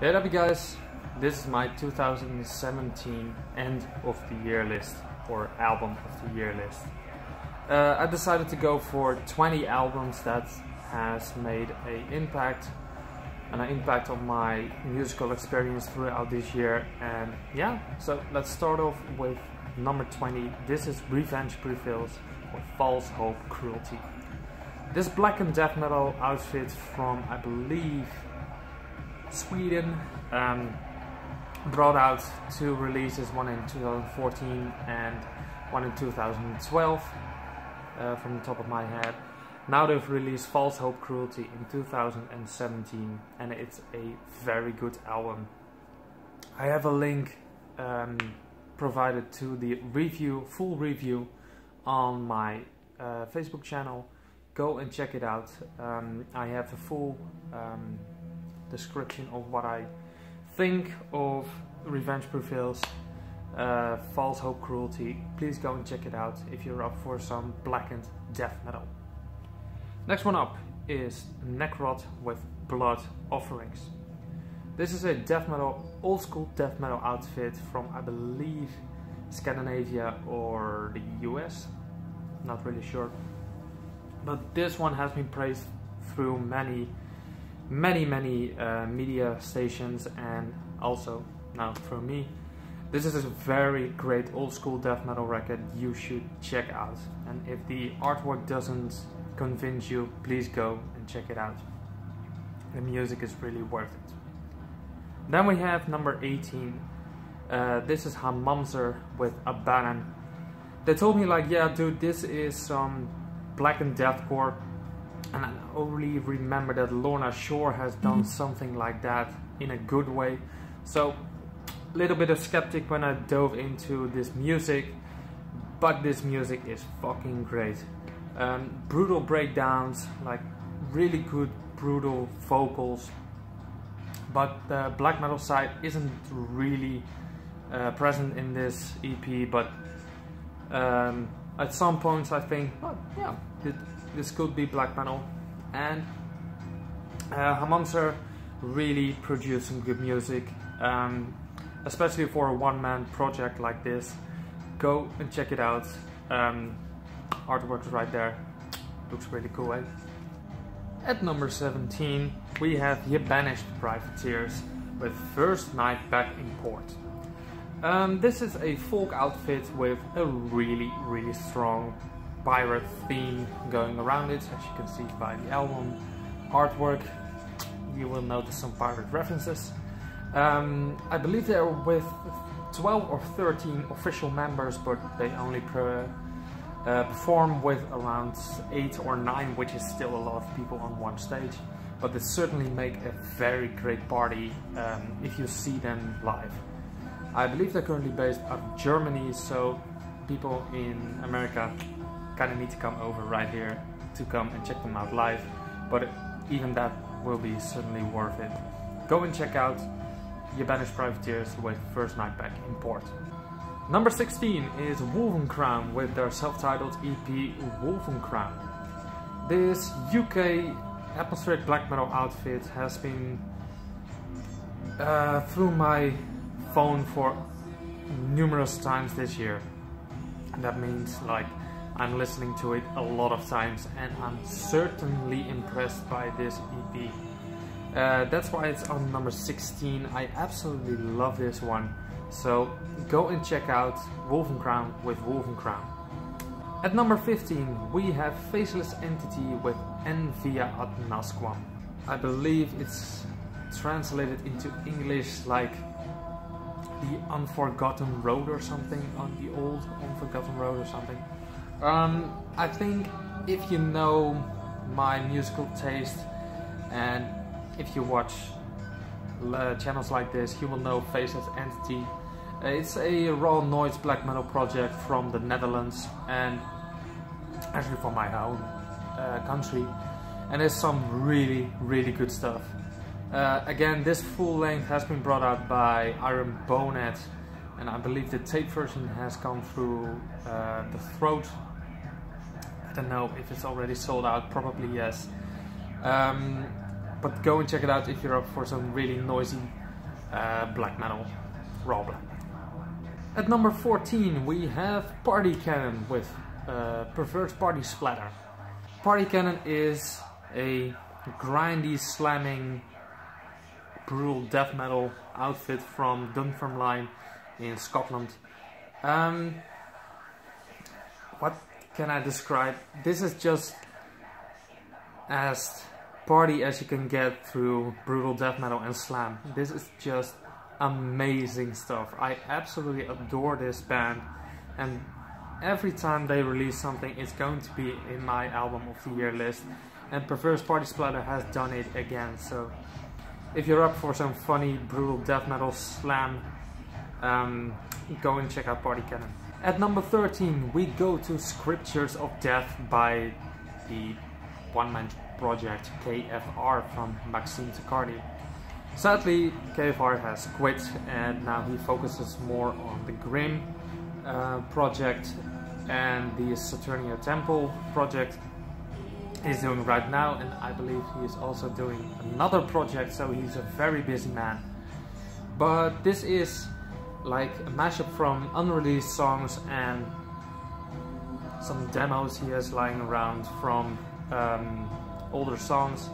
Hey up you guys, this is my 2017 end of the year list, or album of the year list. I decided to go for 20 albums that has made an impact on my musical experience throughout this year. And yeah, so let's start off with number 20. This is Revenge Prevails or False Hope Cruelty. This black and death metal outfit from, I believe, Sweden, brought out two releases, one in 2014 and one in 2012, from the top of my head. Now they've released False Hope Cruelty in 2017, and it's a very good album. I have a link provided to the full review on my Facebook channel. Go and check it out. I have a full description of what I think of Revenge Prevails, False Hope Cruelty. Please go and check it out if you're up for some blackened death metal. Next one up is Necrot with Blood Offerings. This is a death metal, old school death metal outfit from, I believe, Scandinavia or the US, not really sure. But this one has been praised through many media stations, and also now for me. This is a very great old school death metal record you should check out, and if the artwork doesn't convince you, please go and check it out. The music is really worth it. Then we have number 18. This is Hamamzer with Abaddon. They told me, like, yeah dude, this is some black and deathcore, and I only remember that Lorna Shore has done something like that in a good way. So a little bit of skeptic when I dove into this music, but this music is fucking great. Brutal breakdowns, like really good brutal vocals, but the black metal side isn't really present in this EP, but at some points I think, oh, yeah, this could be black metal. And Hamamzer really produced some good music, especially for a one-man project like this. Go and check it out. Artwork's right there, looks really cool, eh? At number 17 we have Banished Privateers with First Night Back in Port. This is a folk outfit with a really strong pirate theme going around it, as you can see by the album artwork. You will notice some pirate references. I believe they're with 12 or 13 official members, but they only perform with around 8 or 9, which is still a lot of people on one stage. But they certainly make a very great party if you see them live. I believe they're currently based out of Germany, so people in America kind of need to come over right here to come and check them out live. But even that will be certainly worth it. Go and check out Banished Privateers with First Night Back in Port. Number 16 is Wolvencrown with their self-titled EP Wolvencrown. This UK atmospheric black metal outfit has been through my phone for numerous times this year. And that means, like, I'm listening to it a lot of times, and I'm certainly impressed by this EP. That's why it's on number 16. I absolutely love this one. So go and check out Wolvencrown with Wolvencrown. At number 15 we have Faceless Entity with Envia ad Nusquam. I believe it's translated into English like the Unforgotten Road or something, on the old Unforgotten Road or something. I think if you know my musical taste, and if you watch channels like this, you will know Faceless Entity. It's a raw noise black metal project from the Netherlands, and actually from my own country, and there's some really good stuff. Again, this full length has been brought out by Iron Bonet, and I believe the tape version has gone through the Throat. I don't know if it's already sold out, probably yes. But go and check it out if you're up for some really noisy black metal, raw black metal. At number 14 we have Party Cannon with Perverse Party Splatter. Party Cannon is a grindy, slamming, brutal death metal outfit from Dunfermline in Scotland. What can I describe? This is just as party as you can get through brutal death metal and slam. This is just amazing stuff. I absolutely adore this band, and every time they release something it's going to be in my album of the year list, and Perverse Party Splatter has done it again. So if you're up for some funny brutal death metal slam, go and check out Party Cannon. At number 13 we go to Scriptures of Death by the one-man project KFR from Maxime Taccardi. Sadly, KFR has quit and now he focuses more on the Grim project and the Saturnia Temple project he's doing right now, and I believe he is also doing another project, so he's a very busy man. But this is like a mashup from unreleased songs and some demos he has lying around from older songs.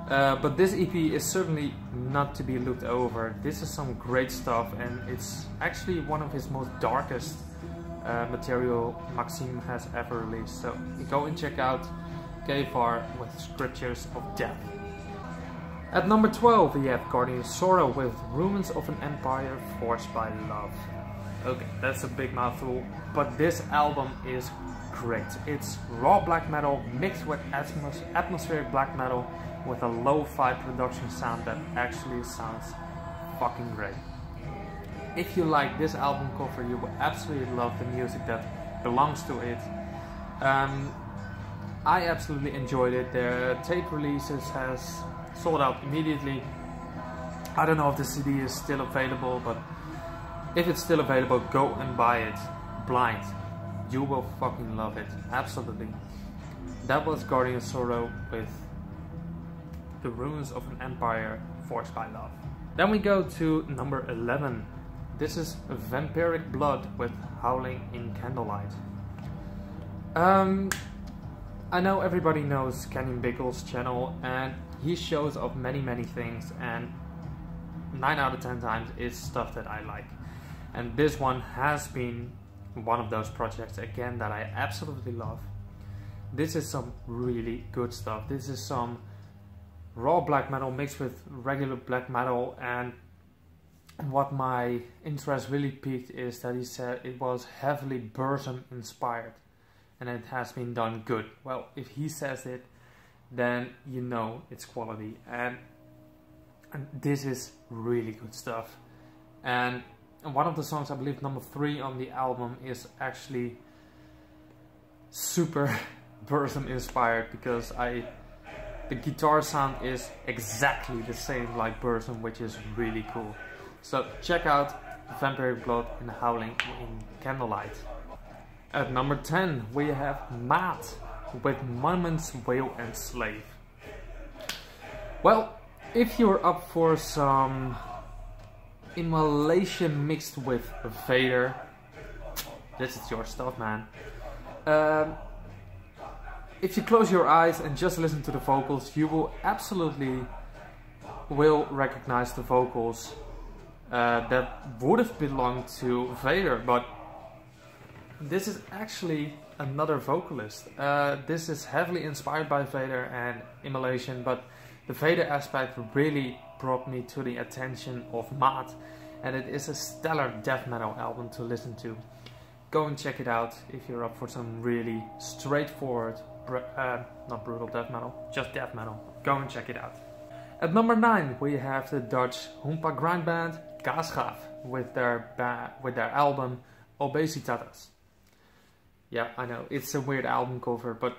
But this EP is certainly not to be looked over. This is some great stuff, and it's actually one of his most darkest material Maxime has ever released. So go and check out KFR with Scriptures of Death. At number 12 we have GuardianSorrow with Ruins of an Empire Forged by Love. Okay, that's a big mouthful, but this album is great. It's raw black metal mixed with atmospheric black metal with a lo-fi production sound that actually sounds fucking great. If you like this album cover, you will absolutely love the music that belongs to it. I absolutely enjoyed it. Their tape releases has sold out immediately. I don't know if the CD is still available, but if it's still available, go and buy it blind. You will fucking love it, absolutely. That was GuardianSorrow with The Ruins of an Empire Forged by Love. Then we go to number 11. This is Vampyric Blood with Howling in Candlelight. I know everybody knows Kenny Bickle's channel, and he shows off many things, and 9 out of 10 times is stuff that I like. And this one has been one of those projects again that I absolutely love. This is some really good stuff. This is some raw black metal mixed with regular black metal, and what my interest really piqued is that he said it was heavily Burzum inspired and it has been done good. Well, if he says it, then you know it's quality, and this is really good stuff. And one of the songs, I believe number 3 on the album, is actually super Burzum inspired, because the guitar sound is exactly the same like Burzum, which is really cool. So check out Vampyric Blood and Howling in Candlelight. At number 10 we have Maat with Monument's Wail Enslave. Well, if you're up for some immolation mixed with Vader, this is your stuff, man. If you close your eyes and just listen to the vocals, you will absolutely recognize the vocals that would have belonged to Vader, but this is actually another vocalist. This is heavily inspired by Vader and Immolation, but the Vader aspect really brought me to the attention of Maat, and it is a stellar death metal album to listen to. Go and check it out if you're up for some really straightforward, not brutal death metal, just death metal. Go and check it out. At number 9 we have the Dutch Hoompa grind band Kaasschaaf with their album Obesitatas. Yeah, I know, it's a weird album cover, but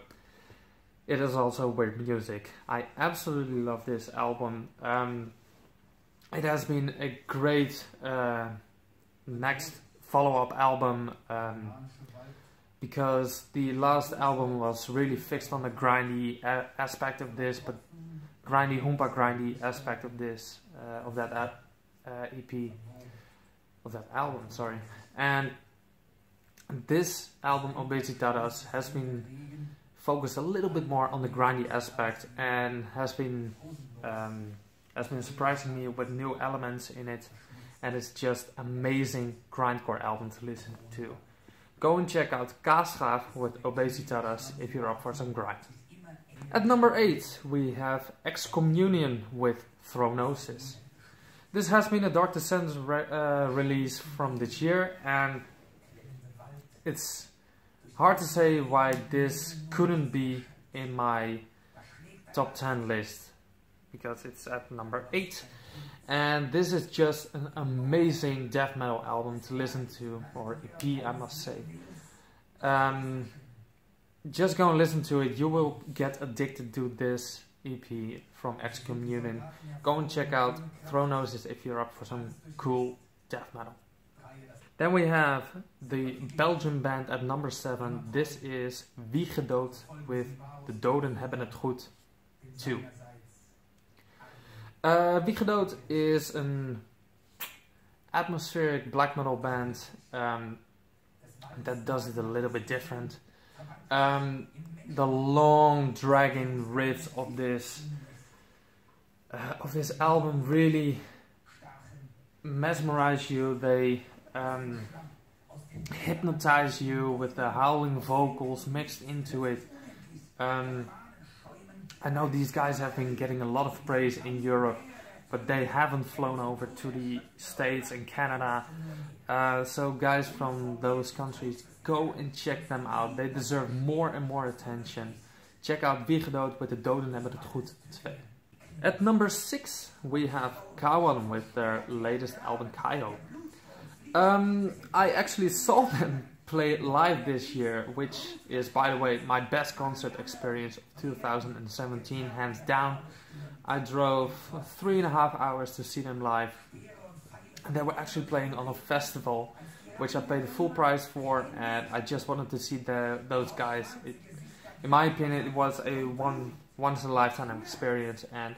it is also weird music. I absolutely love this album. It has been a great next follow-up album, because the last album was really fixed on the grindy aspect of this, but grindy, Hoompa grindy aspect of this, EP, of that album, sorry. And this album, Obesitatas, has been focused a little bit more on the grindy aspect and has been surprising me with new elements in it, and it's just amazing grindcore album to listen to. Go and check out Kaasschaaf with Obesitatas if you're up for some grind. At number 8 we have Excommunion with Thronosis. This has been a Dark Descent release from this year, and it's hard to say why this couldn't be in my top 10 list, because it's at number 8. And this is just an amazing death metal album to listen to, or EP I must say. Just go and listen to it, you will get addicted to this EP from Excommunion. Go and check out Thronosis if you're up for some cool death metal. Then we have the Belgian band at number 7. This is Wiegedood with the Doden Hebben het Goed 2. Wiegedood is an atmospheric black metal band that does it a little bit different. The long dragging riffs of this album really mesmerize you. They hypnotize you with the howling vocals mixed into it. I know these guys have been getting a lot of praise in Europe, but they haven't flown over to the States and Canada. So guys from those countries, go and check them out. They deserve more and more attention. Check out Wiegedood with de Doden Hebben het Goed 2. At number 6 we have Kauan with their latest album Kaiho. I actually saw them play live this year, which is, by the way, my best concert experience of 2017, hands down. I drove 3.5 hours to see them live. And they were actually playing on a festival, which I paid the full price for, and I just wanted to see those guys. In my opinion, it was a once-in-a-lifetime experience, and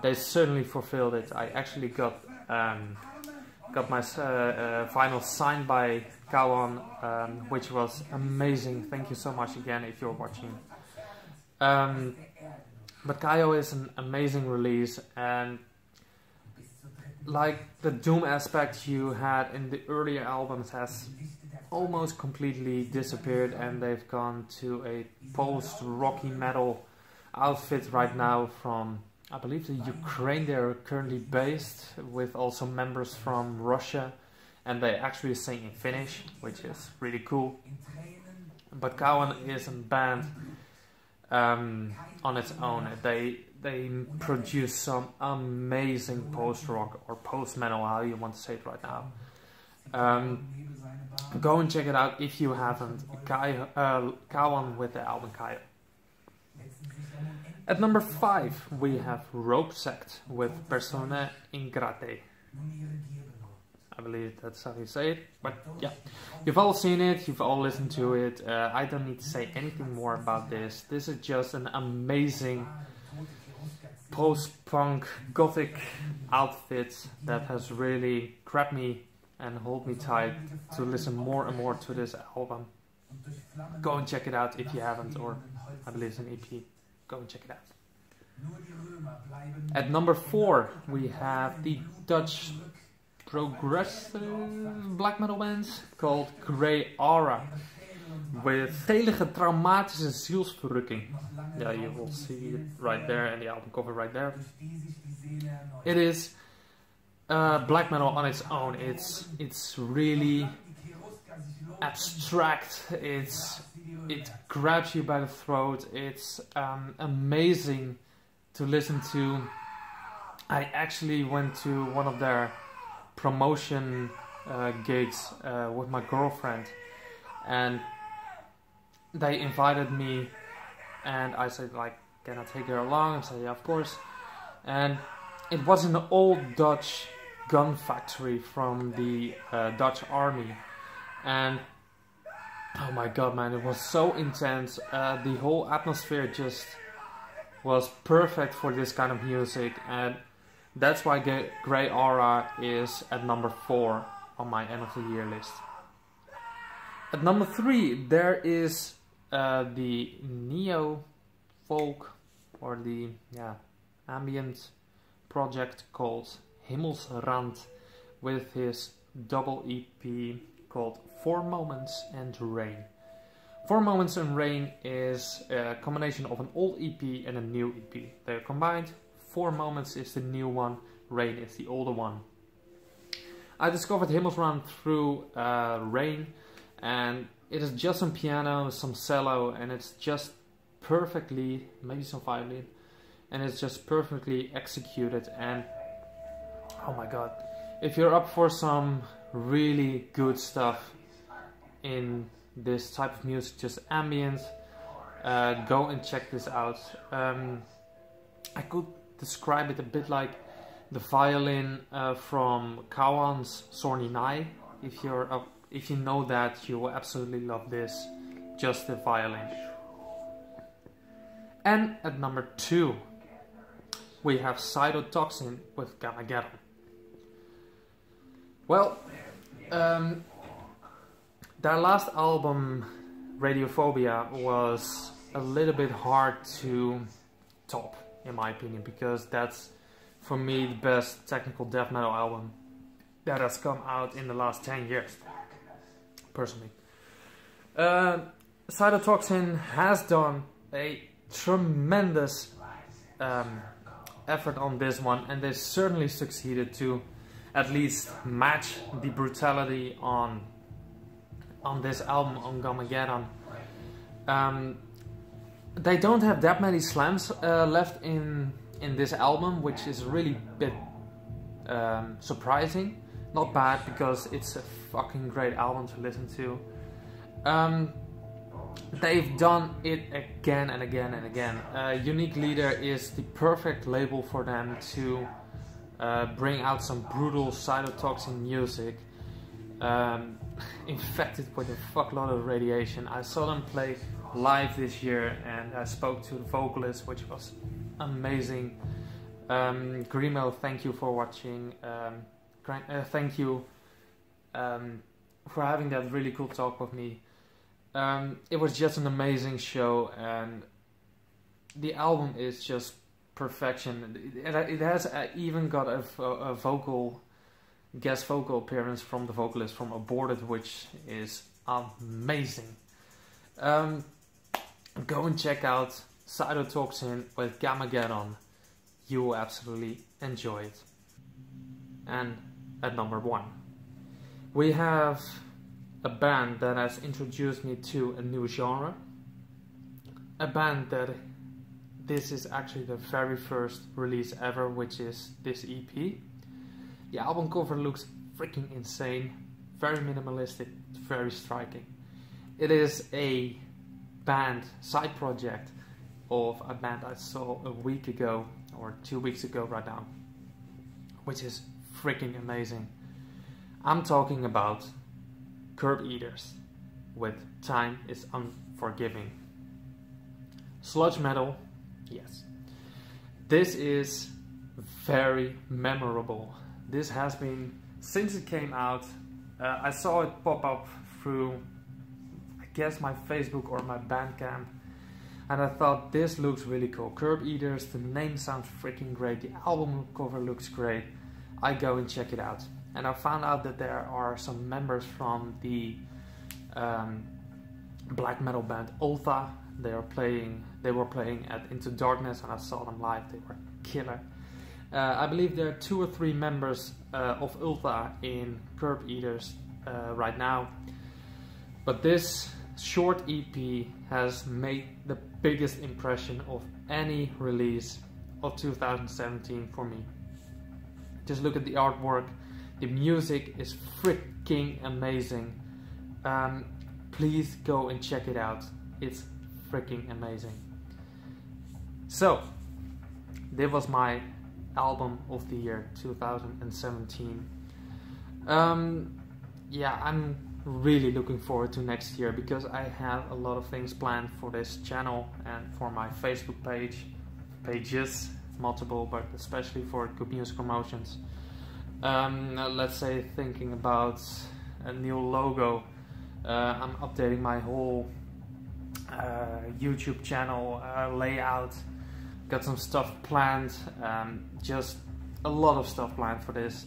they certainly fulfilled it. I actually got my vinyl signed by Kauan, which was amazing. Thank you so much again if you're watching. But Kaiho is an amazing release, and like the doom aspect you had in the earlier albums has almost completely disappeared, and they've gone to a post-rocky metal outfit right now from, I believe, the Ukraine. They're currently based, with also members from Russia, and they actually sing in Finnish, which is really cool. But Kauan is a band on its own. They produce some amazing post-rock or post-metal, how you want to say it right now. Go and check it out if you haven't. Kauan with the album Kaiho. At number 5 we have Sect with Persone Ingrate. I believe that's how you say it, but yeah. You've all seen it, you've all listened to it. I don't need to say anything more about this. This is just an amazing post-punk gothic outfit that has really grabbed me and hold me tight to listen more and more to this album. Go and check it out if you haven't, or I believe it's an EP. Go and check it out. At number 4 we have the Dutch progressive black metal band called Grey Aura with Gelige Traumatische Zielsverrukking. Yeah, you will see it right there, and the album cover right there. It is black metal on its own. It's really abstract. It grabs you by the throat. It's amazing to listen to. I actually went to one of their promotion gigs with my girlfriend, and they invited me, and I said, like, can I take her along? I said, yeah, of course. And it was an old Dutch gun factory from the Dutch army, and oh my god, man, it was so intense. The whole atmosphere just was perfect for this kind of music, and That's why Grey Aura is at number 4 on my end of the year list. At number 3 there is the neo folk or the ambient project called Himmelsrandt with his double EP called 4 Moments and Rain. 4 Moments and Rain is a combination of an old EP and a new EP. They're combined. 4 Moments is the new one, Rain is the older one. I discovered Himmelsrandt through Rain, and it is just some piano, some cello, and it's just perfectly, maybe some violin, and it's just perfectly executed. And oh my god, if you're up for some really good stuff in this type of music, just ambient, go and check this out. I could describe it a bit like the violin from Kauan's Sorny Nai. If you know that, you will absolutely love this, just the violin. And at number 2 we have Cytotoxin with Gammageddon. Well, their last album, Radiophobia, was a little bit hard to top, in my opinion, because that's, for me, the best technical death metal album that has come out in the last 10 years, personally. Cytotoxin has done a tremendous effort on this one, and they certainly succeeded to at least match the brutality on this album, on Gammageddon. They don't have that many slams left in this album, which is really a bit surprising. Not bad, because it's a fucking great album to listen to. They've done it again and again and again. Unique Leader is the perfect label for them to bring out some brutal cytotoxin music, infected with a fuckload of radiation. I saw them play live this year, and I spoke to the vocalist, which was amazing. Grimo, thank you for watching. Thank you for having that really cool talk with me. It was just an amazing show, and the album is just perfection. It has even got a guest vocal appearance from the vocalist from Aborted, which is amazing. Go and check out Cytotoxin with Gammageddon. You will absolutely enjoy it. And at number 1 we have a band that has introduced me to a new genre. A band that this is actually the very first release ever, which is this EP. The album cover looks freaking insane, very minimalistic, very striking. It is a band, side project of a band I saw a week ago, or 2 weeks ago right now, which is freaking amazing. I'm talking about Curbeaters with Time is Unforgiving. Sludge metal, yes. This is very memorable. This has been, since it came out, I saw it pop up through, I guess, my Facebook or my Bandcamp, and I thought, this looks really cool. Curbeaters, the name sounds freaking great, the album cover looks great. I go and check it out, and I found out that there are some members from the black metal band Ultha. They were playing at Into Darkness, and I saw them live. They were killer. I believe there are 2 or 3 members of Ultha in Curbeaters right now, but this short EP has made the biggest impression of any release of 2017 for me. Just look at the artwork. The music is freaking amazing. Please go and check it out. It's freaking amazing. So, this was my album of the year 2017. Yeah, I'm really looking forward to next year, because I have a lot of things planned for this channel and for my Facebook pages. multiple, but especially for good music promotions. Let's say thinking about a new logo. I'm updating my whole YouTube channel layout. Got some stuff planned, just a lot of stuff planned for this.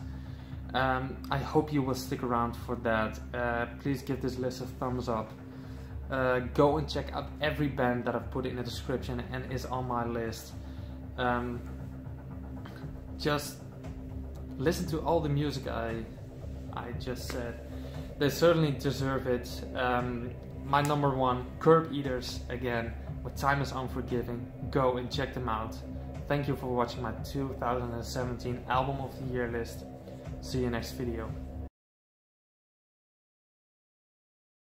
I hope you will stick around for that. Please give this list a thumbs up. Go and check out every band that I've put in the description and is on my list. Just listen to all the music I just said. They certainly deserve it. My number one, Curbeaters, again, with Time is Unforgiving. Go and check them out. Thank you for watching my 2017 Album of the Year list. See you next video.